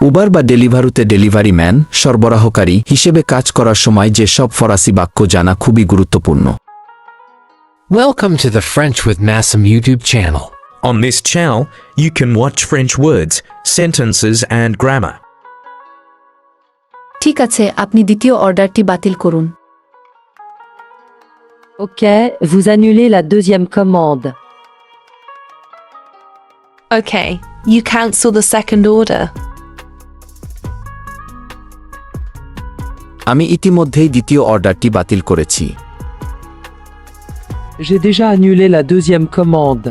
Uber বা ডেলিভারুতে delivery man সরবরাহকারী হিসেবে কাজ করার সময় যে সব ফরাসি বাক্য জানা খুবই গুরুত্বপূর্ণ। Welcome to the French with Masum YouTube channel. On this channel, you can watch French words, sentences and grammar. ঠিক আছে, আপনি দ্বিতীয় অর্ডারটি বাতিল করুন। Ok, vous annulez la deuxième commande. Okay, you cancel the second order. আমি ইতিমধ্যেই দ্বিতীয় অর্ডারটি বাতিল করেছি। J'ai déjà annulé la deuxième commande.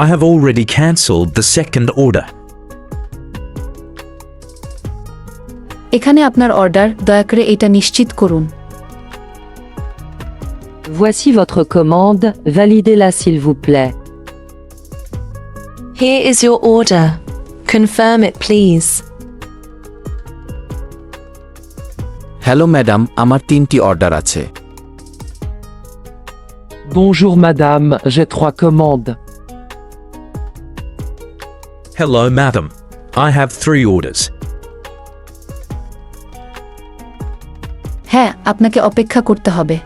I have already cancelled the second order. এখানে আপনার অর্ডার, দয়া করে এটা নিশ্চিত করুন। Voici votre commande, validez-la s'il vous plaît. Here is your order. Confirm it, please. Hello madam, আমার 3টি অর্ডার আছে। Bonjour madame, j'ai 3 commandes. Hello, madam. I have 3 orders. হ্যাঁ, আপনাকে অপেক্ষা করতে হবে।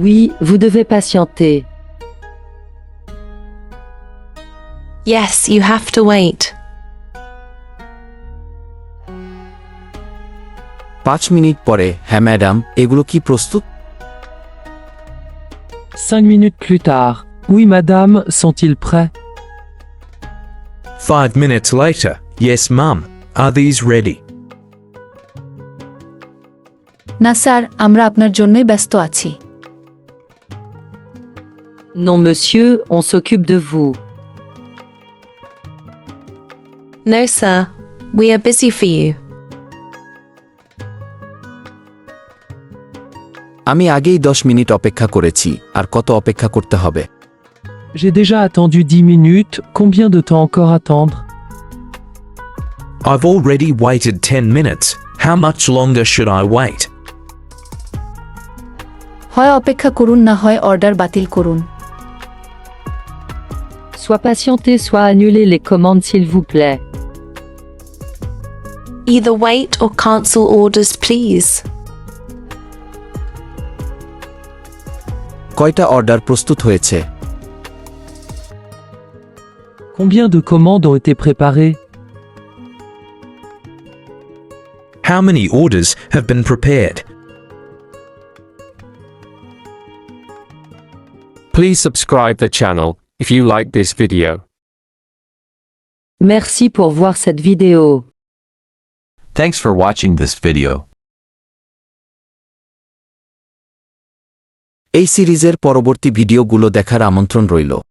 Oui, vous devez patienter. Yes, you have to wait. 5 minute পরে, হ্যাঁ ম্যাডাম, এগুলো কি প্রস্তুত? 5 minutes plus tard. Oui madame, sont-ils prêts? 5 minutes later. Yes, mum. Are these ready? না স্যার, আমরা আপনার জন্যই ব্যস্ত আছি। Non monsieur, on s'occupe de vous. No, sir. We are busy for you. আমি আগেই 10 মিনিট অপেক্ষা করেছি, আর কত অপেক্ষা করতে হবে? J'ai déjà attendu 10 minutes, combien de temps encore attendre? I've already waited 10 minutes. How much longer should I wait? হয় অপেক্ষা করুন, না হয় অর্ডার বাতিল করুন। Soit patienter, soit annuler les commandes s'il vous plaît. Either wait or cancel orders, please. কয়টা order প্রস্তুত হয়েছে? Combien de commandes ont été préparées? How many orders have been prepared? Please subscribe the channel if you like this video. Merci pour voir cette vidéo. Thanks for watching this video. এই সিরিজের পরবর্তী ভিডিওগুলো দেখার আমন্ত্রণ রইল।